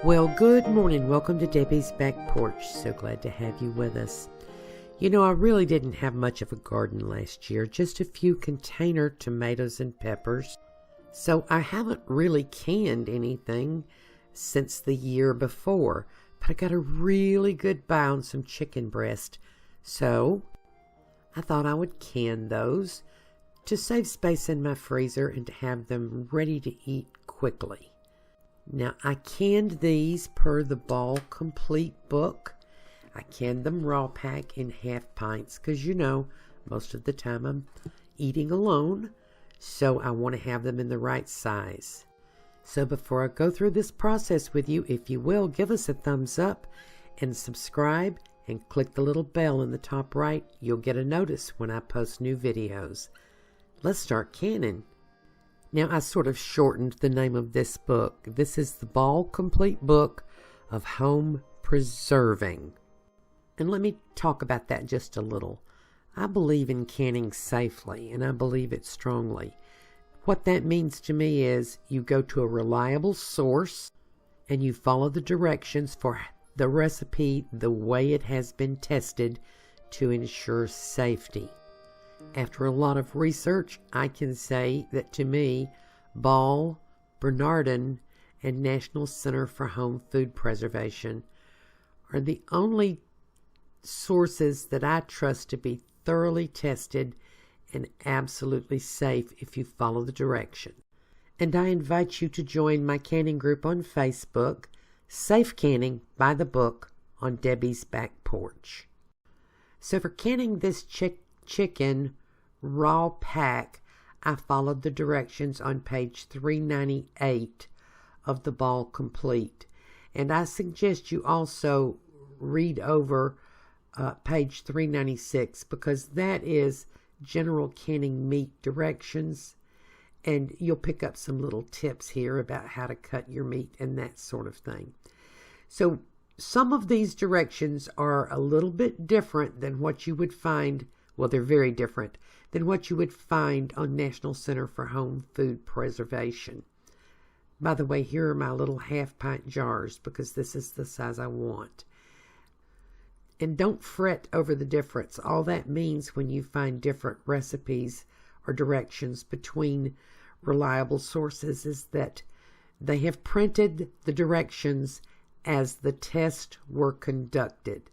Well, good morning. Welcome to Debbie's Back Porch. So glad to have you with us. You know, I really didn't have much of a garden last year, just a few container tomatoes and peppers. So I haven't really canned anything since the year before, but I got a really good buy on some chicken breast. So I thought I would can those to save space in my freezer and to have them ready to eat quickly. Now, I canned these per the Ball Complete book. I canned them raw pack in half pints because, you know, most of the time I'm eating alone, so I want to have them in the right size. So before I go through this process with you, if you will, give us a thumbs up and subscribe and click the little bell in the top right. You'll get a notice when I post new videos. Let's start canning. Now, I sort of shortened the name of this book. This is the Ball Complete Book of Home Preserving. And let me talk about that just a little. I believe in canning safely, and I believe it strongly. What that means to me is you go to a reliable source and you follow the directions for the recipe the way it has been tested to ensure safety. After a lot of research, I can say that to me, Ball, Bernardin, and National Center for Home Food Preservation are the only sources that I trust to be thoroughly tested and absolutely safe if you follow the directions. And I invite you to join my canning group on Facebook, Safe Canning by the Book on Debbie's Back Porch. So for canning this chicken raw pack, I followed the directions on page 398 of the Ball Complete. And I suggest you also read over page 396 because that is general canning meat directions. And you'll pick up some little tips here about how to cut your meat and that sort of thing. So some of these directions are a little bit different than what you would find. Well, they're very different than what you would find on National Center for Home Food Preservation. By the way, here are my little half-pint jars because this is the size I want. And don't fret over the difference. All that means when you find different recipes or directions between reliable sources is that they have printed the directions as the tests were conducted.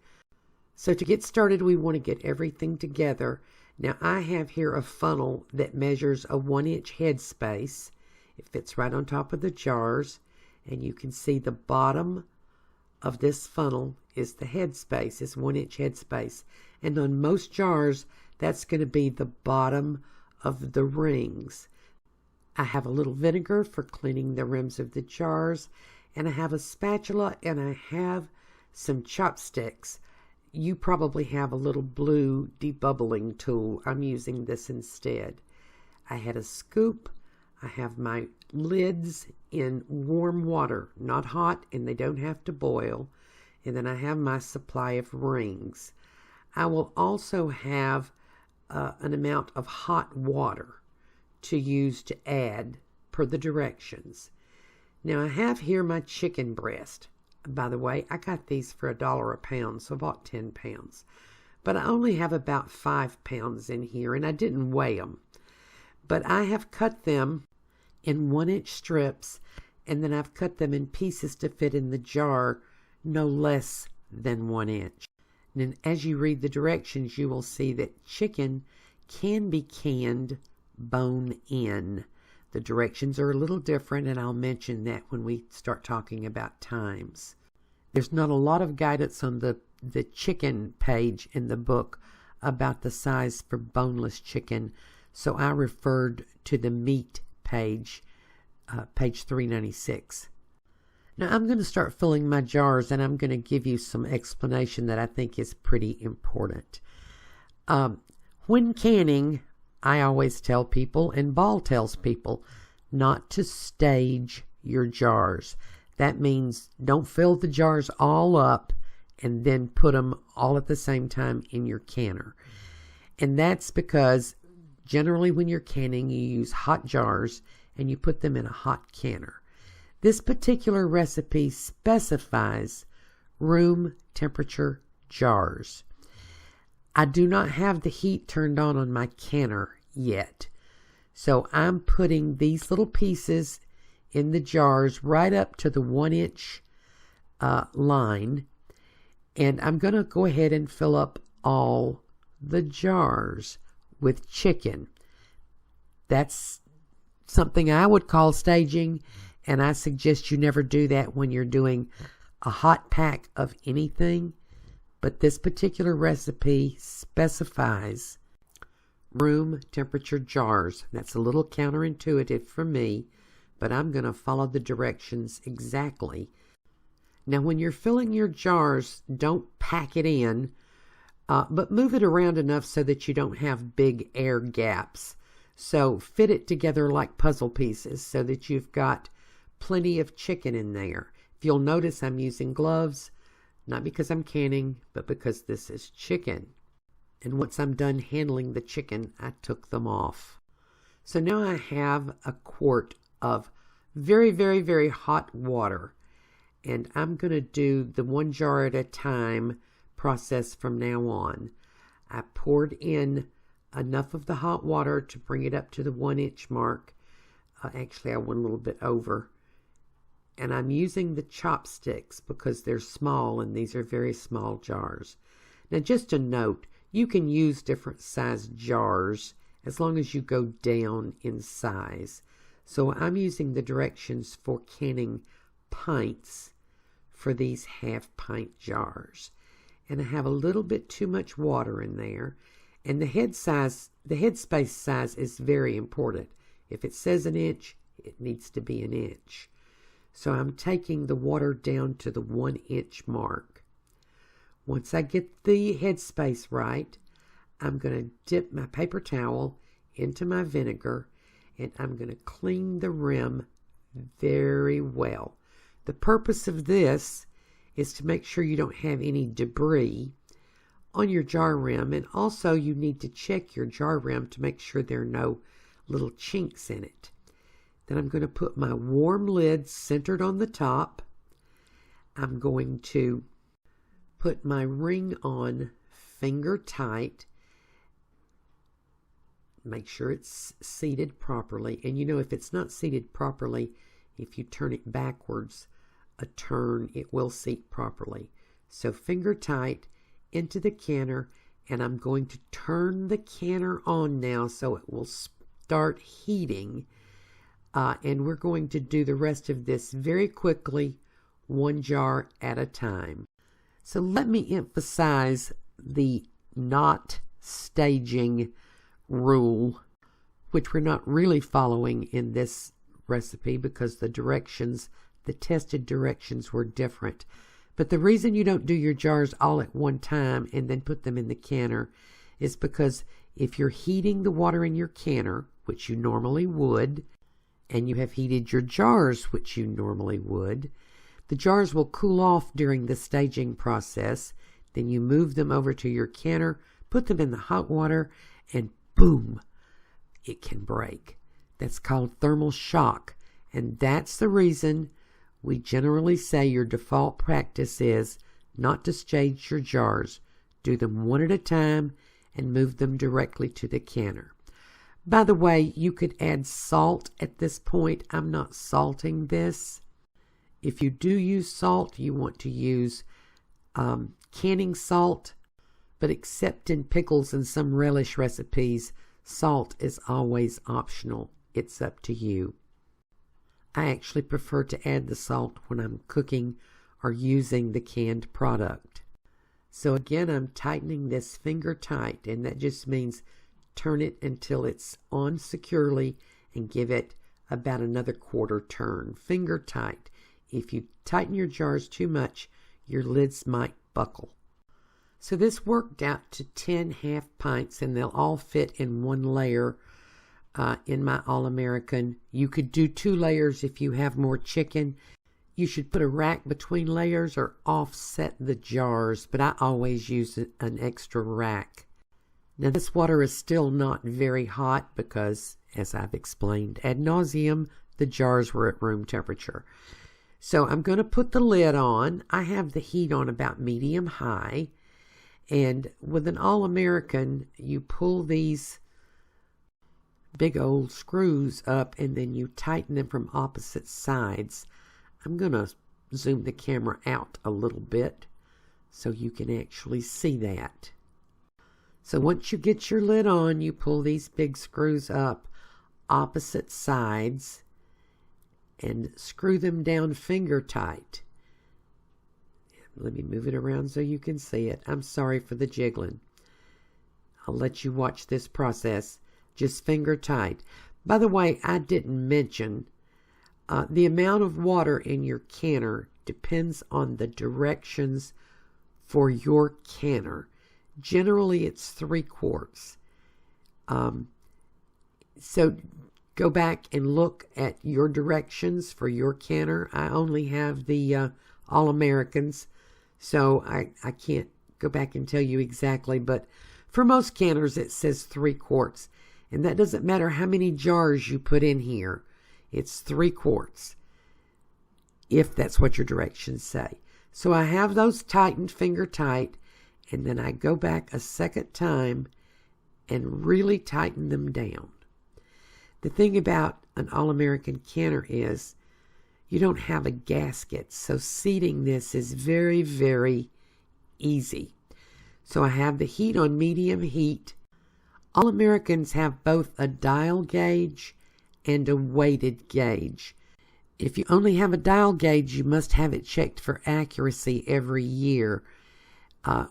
So to get started, we want to get everything together. Now, I have here a funnel that measures a 1-inch headspace. It fits right on top of the jars, and you can see the bottom of this funnel is the headspace, is 1-inch headspace. And on most jars, that's going to be the bottom of the rings. I have a little vinegar for cleaning the rims of the jars, and I have a spatula, and I have some chopsticks. You probably have a little blue debubbling tool. I'm using this instead. I had a scoop. I have my lids in warm water, not hot, and they don't have to boil. And then I have my supply of rings. I will also have an amount of hot water to use to add per the directions. Now I have here my chicken breast. By the way, I got these for $1 a pound, so I bought 10 pounds. But I only have about 5 pounds in here, and I didn't weigh them. But I have cut them in 1-inch strips, and then I've cut them in pieces to fit in the jar no less than 1 inch. And as you read the directions, you will see that chicken can be canned bone in. The directions are a little different, and I'll mention that when we start talking about times. There's not a lot of guidance on the chicken page in the book about the size for boneless chicken, so I referred to the meat page, page 396. Now I'm going to start filling my jars, and I'm going to give you some explanation that I think is pretty important. When canning, I always tell people, and Ball tells people, not to stage your jars. That means don't fill the jars all up and then put them all at the same time in your canner. And that's because generally when you're canning, you use hot jars and you put them in a hot canner. This particular recipe specifies room temperature jars. I do not have the heat turned on my canner yet. So I'm putting these little pieces in the jars right up to the 1-inch line. And I'm going to go ahead and fill up all the jars with chicken. That's something I would call staging, and I suggest you never do that when you're doing a hot pack of anything. But this particular recipe specifies room temperature jars. That's a little counterintuitive for me, but I'm going to follow the directions exactly. Now, when you're filling your jars, don't pack it in, but move it around enough so that you don't have big air gaps. So fit it together like puzzle pieces so that you've got plenty of chicken in there. If you'll notice, I'm using gloves, not because I'm canning, but because this is chicken. And once I'm done handling the chicken, I took them off. So now I have a quart of very, very, very hot water. And I'm going to do the 1 jar at a time process from now on. I poured in enough of the hot water to bring it up to the 1-inch mark. Actually, I went a little bit over. And I'm using the chopsticks because they're small, and these are very small jars. Now, just a note, you can use different size jars as long as you go down in size. So I'm using the directions for canning pints for these half-pint jars. And I have a little bit too much water in there. And the headspace size is very important. If it says 1 inch, it needs to be 1 inch. So I'm taking the water down to the 1-inch mark. Once I get the headspace right, I'm going to dip my paper towel into my vinegar, and I'm going to clean the rim very well. The purpose of this is to make sure you don't have any debris on your jar rim, and also you need to check your jar rim to make sure there are no little chinks in it. Then I'm going to put my warm lid centered on the top. I'm going to put my ring on finger tight. Make sure it's seated properly. And you know, if it's not seated properly, if you turn it backwards a turn, it will seat properly. So finger tight into the canner, and I'm going to turn the canner on now so it will start heating. And we're going to do the rest of this very quickly, 1 jar at a time. So let me emphasize the not staging rule, which we're not really following in this recipe because the tested directions were different. But the reason you don't do your jars all at one time and then put them in the canner is because if you're heating the water in your canner, which you normally would, and you have heated your jars, which you normally would, the jars will cool off during the staging process. Then you move them over to your canner, put them in the hot water, and boom, it can break. That's called thermal shock. And that's the reason we generally say your default practice is not to stage your jars. Do them 1 at a time and move them directly to the canner. By the way, you could add salt at this point. I'm not salting this. If you do use salt, you want to use canning salt, but except in pickles and some relish recipes, salt is always optional. It's up to you. I actually prefer to add the salt when I'm cooking or using the canned product. So again, I'm tightening this finger tight, and that just means turn it until it's on securely and give it about another quarter turn. Finger tight. If you tighten your jars too much, your lids might buckle. So this worked out to 10 half pints, and they'll all fit in 1 layer in my All-American. You could do 2 layers if you have more chicken. You should put a rack between layers or offset the jars, but I always use an extra rack. Now this water is still not very hot because, as I've explained ad nauseum, the jars were at room temperature. So I'm going to put the lid on. I have the heat on about medium-high. And with an All-American, you pull these big old screws up and then you tighten them from opposite sides. I'm going to zoom the camera out a little bit so you can actually see that. So once you get your lid on, you pull these big screws up opposite sides and screw them down finger tight. Let me move it around so you can see it. I'm sorry for the jiggling. I'll let you watch this process. Just finger tight. By the way, I didn't mention the amount of water in your canner depends on the directions for your canner. Generally, it's 3 quarts. So go back and look at your directions for your canner. I only have the All-Americans, so I can't go back and tell you exactly. But for most canners, it says 3 quarts. And that doesn't matter how many jars you put in here. It's 3 quarts, if that's what your directions say. So I have those tightened finger tight, and then I go back a second time and really tighten them down. The thing about an All-American canner is you don't have a gasket, so seating this is very, very easy. So I have the heat on medium heat. All-Americans have both a dial gauge and a weighted gauge. If you only have a dial gauge, you must have it checked for accuracy every year.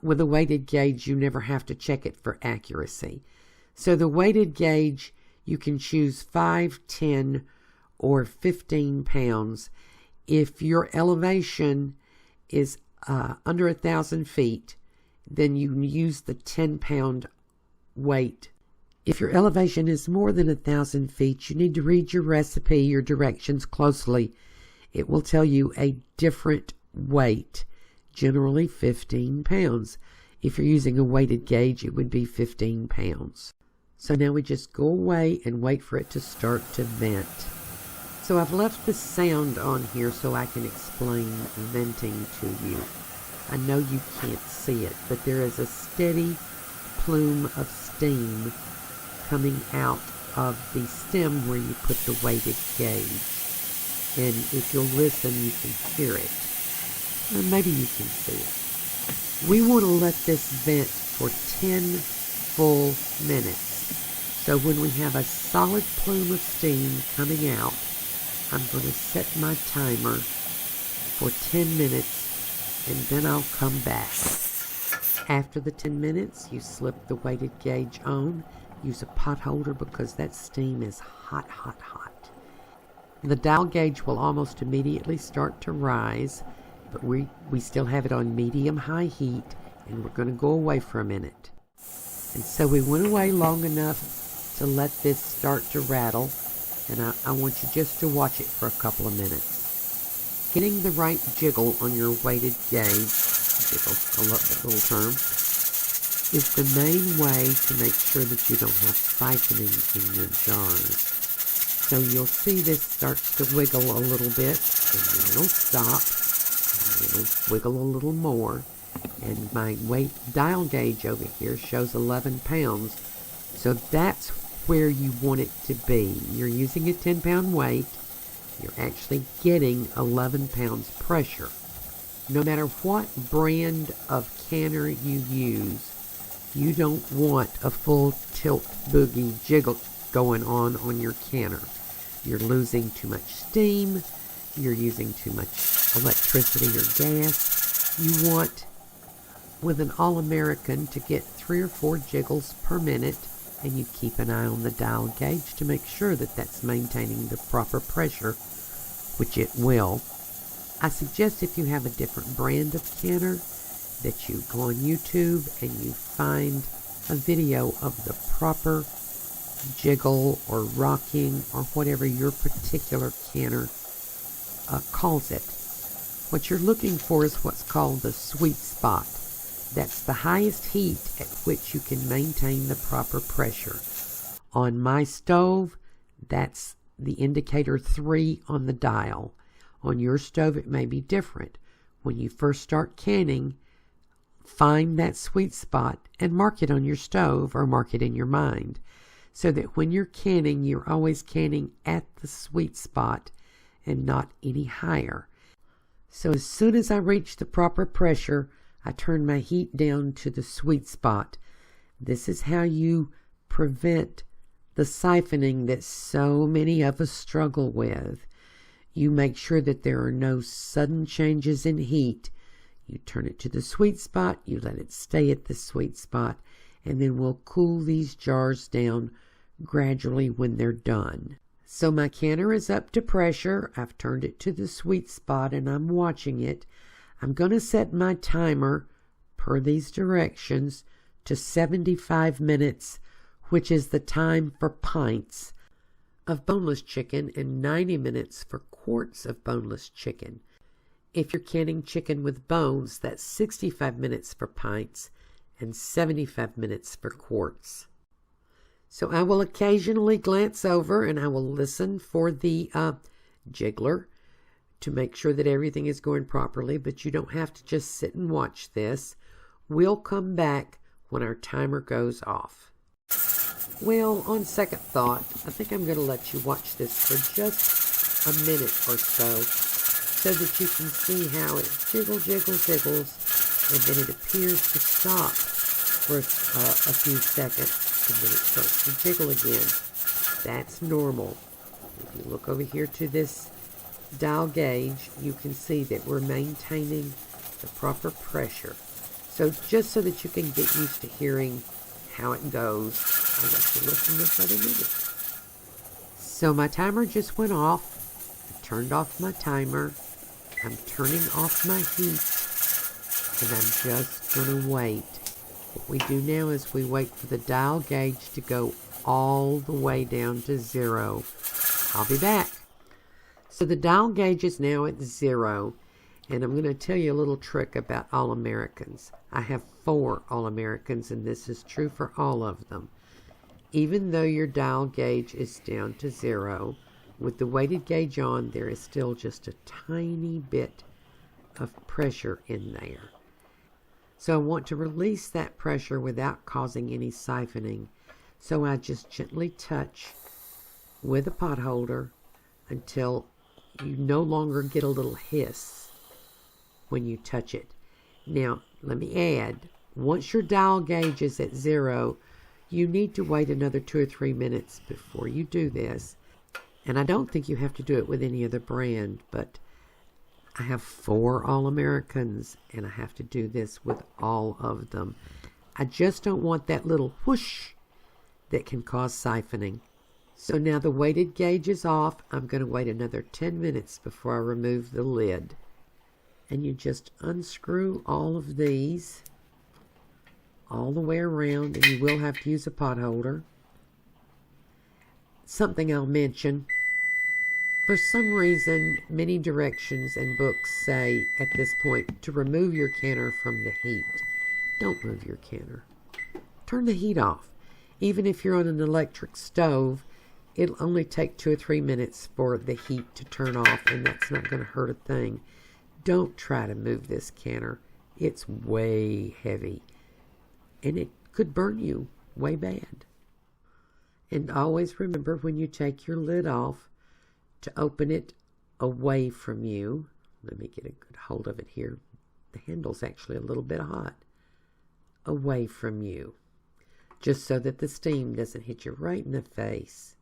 With a weighted gauge, you never have to check it for accuracy. So the weighted gauge, you can choose 5, 10, or 15 pounds. If your elevation is under 1,000 feet, then you use the 10-pound weight. If your elevation is more than 1,000 feet, you need to read your recipe, your directions closely. It will tell you a different weight, generally 15 pounds. If you're using a weighted gauge, it would be 15 pounds. So now we just go away and wait for it to start to vent. So I've left the sound on here so I can explain venting to you. I know you can't see it, but there is a steady plume of steam coming out of the stem where you put the weighted gauge. And if you'll listen, you can hear it. Or maybe you can see it. We want to let this vent for 10 full minutes. So when we have a solid plume of steam coming out, I'm going to set my timer for 10 minutes and then I'll come back. After the 10 minutes, you slip the weighted gauge on. Use a pot holder because that steam is hot, hot, hot. The dial gauge will almost immediately start to rise, but we still have it on medium-high heat, and we're going to go away for a minute. And so we went away long enough to let this start to rattle, and I want you just to watch it for a couple of minutes. Getting the right jiggle on your weighted gauge, jiggle, I love that little term, is the main way to make sure that you don't have siphoning in your jars. So you'll see this starts to wiggle a little bit, and then it'll stop, and it'll wiggle a little more. And my weight dial gauge over here shows 11 pounds. So that's where you want it to be. You're using a 10-pound weight. You're actually getting 11 pounds pressure. No matter what brand of canner you use, you don't want a full tilt boogie jiggle going on your canner. You're losing too much steam. You're using too much electricity or gas. You want, with an All-American, to get 3 or 4 jiggles per minute, and you keep an eye on the dial gauge to make sure that that's maintaining the proper pressure, which it will. I suggest if you have a different brand of canner that you go on YouTube and you find a video of the proper jiggle or rocking or whatever your particular canner calls it. What you're looking for is what's called the sweet spot. That's the highest heat at which you can maintain the proper pressure. On my stove, that's the indicator 3 on the dial. On your stove, it may be different. When you first start canning, find that sweet spot and mark it on your stove or mark it in your mind, so that when you're canning, you're always canning at the sweet spot and not any higher. So as soon as I reach the proper pressure, I turn my heat down to the sweet spot. This is how you prevent the siphoning that so many of us struggle with. You make sure that there are no sudden changes in heat. You turn it to the sweet spot, you let it stay at the sweet spot, and then we'll cool these jars down gradually when they're done. So my canner is up to pressure. I've turned it to the sweet spot and I'm watching it. I'm going to set my timer, per these directions, to 75 minutes, which is the time for pints of boneless chicken and 90 minutes for quarts of boneless chicken. If you're canning chicken with bones, that's 65 minutes for pints and 75 minutes for quarts. So I will occasionally glance over and I will listen for the jiggler to make sure that everything is going properly, but you don't have to just sit and watch this. We'll come back when our timer goes off. Well, on second thought, I think I'm going to let you watch this for just a minute or so that you can see how it jiggles, and then it appears to stop for a few seconds, and then it starts to jiggle again. That's normal. If you look over here to this dial gauge, you can see that we're maintaining the proper pressure. So just so that you can get used to hearing how it goes, I'll let you listen this other minute. So my timer just went off. I turned off my timer. I'm turning off my heat, and I'm just going to wait. What we do now is we wait for the dial gauge to go all the way down to 0. I'll be back. So the dial gauge is now at 0, and I'm going to tell you a little trick about All-Americans. I have 4 All-Americans, and this is true for all of them. Even though your dial gauge is down to 0, with the weighted gauge on, there is still just a tiny bit of pressure in there. So I want to release that pressure without causing any siphoning. So I just gently touch with a pot holder until you no longer get a little hiss when you touch it. Now, let me add, once your dial gauge is at 0, you need to wait another 2 or 3 minutes before you do this. And I don't think you have to do it with any other brand, but I have 4 All-Americans, and I have to do this with all of them. I just don't want that little whoosh that can cause siphoning. So now the weighted gauge is off. I'm going to wait another 10 minutes before I remove the lid. And you just unscrew all of these all the way around, and you will have to use a pot holder. Something I'll mention, for some reason, many directions and books say at this point to remove your canner from the heat. Don't move your canner. Turn the heat off. Even if you're on an electric stove, it'll only take 2 or 3 minutes for the heat to turn off, and that's not going to hurt a thing. Don't try to move this canner. It's way heavy, and it could burn you way bad. And always remember, when you take your lid off, to open it away from you. Let me get a good hold of it here. The handle's actually a little bit hot. Away from you, just so that the steam doesn't hit you right in the face.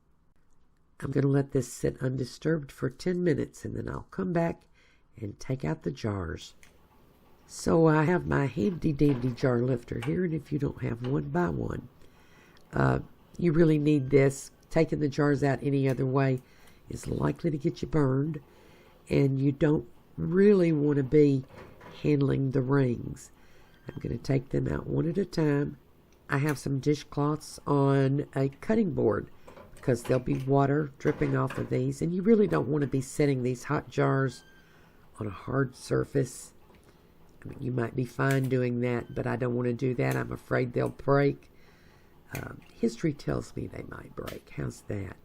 I'm going to let this sit undisturbed for 10 minutes, and then I'll come back and take out the jars. So I have my handy dandy jar lifter here, and if you don't have one, buy one. You really need this. Taking the jars out any other way is likely to get you burned, and you don't really want to be handling the rings. I'm going to take them out one at a time. I have some dishcloths on a cutting board because there'll be water dripping off of these, and you really don't want to be setting these hot jars on a hard surface. I mean, you might be fine doing that, but I don't want to do that. I'm afraid they'll break. History tells me they might break. How's that?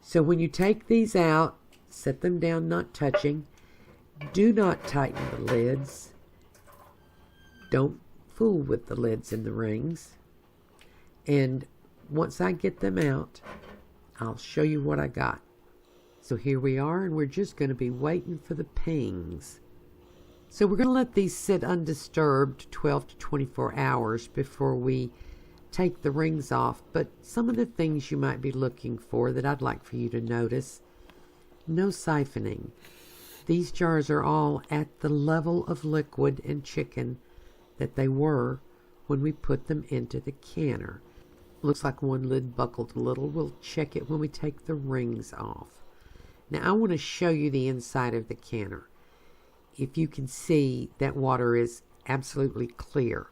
So when you take these out, set them down not touching. Do not tighten the lids. Don't fool with the lids and the rings. And once I get them out, I'll show you what I got. So here we are, and we're just going to be waiting for the pings. So we're going to let these sit undisturbed 12 to 24 hours before we take the rings off. But some of the things you might be looking for that I'd like for you to notice: no siphoning. These jars are all at the level of liquid and chicken that they were when we put them into the canner. Looks like one lid buckled a little. We'll check it when we take the rings off. Now I want to show you the inside of the canner. If you can see, that water is absolutely clear.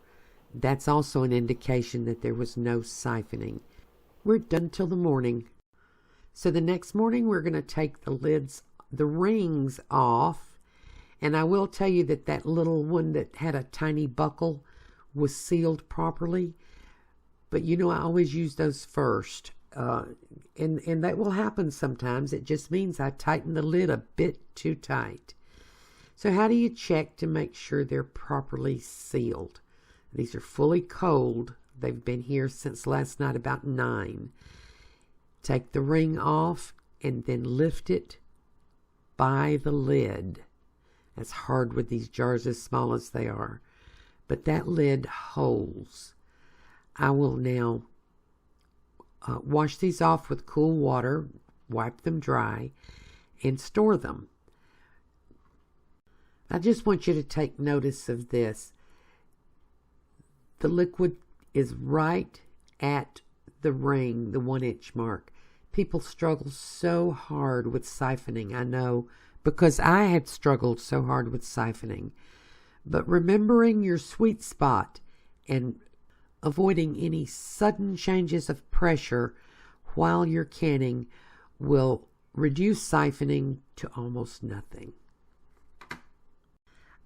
That's also an indication that there was no siphoning. We're done till the morning. So the next morning we're going to take the rings off. And I will tell you that that little one that had a tiny buckle was sealed properly. But you know, I always use those first. And that will happen sometimes. It just means I tighten the lid a bit too tight. So how do you check to make sure they're properly sealed? These are fully cold. They've been here since last night about 9. Take the ring off and then lift it by the lid. That's hard with these jars as small as they are. But that lid holds. I will now wash these off with cool water, wipe them dry, and store them. I just want you to take notice of this. The liquid is right at the ring, the 1-inch mark. People struggle so hard with siphoning, I know, because I had struggled so hard with siphoning. But remembering your sweet spot and avoiding any sudden changes of pressure while you're canning will reduce siphoning to almost nothing.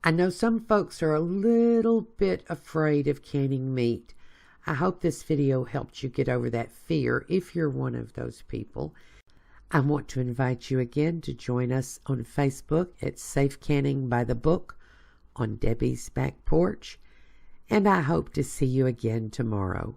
I know some folks are a little bit afraid of canning meat. I hope this video helped you get over that fear if you're one of those people. I want to invite you again to join us on Facebook at Safe Canning by the Book on Debbie's Back Porch, and I hope to see you again tomorrow.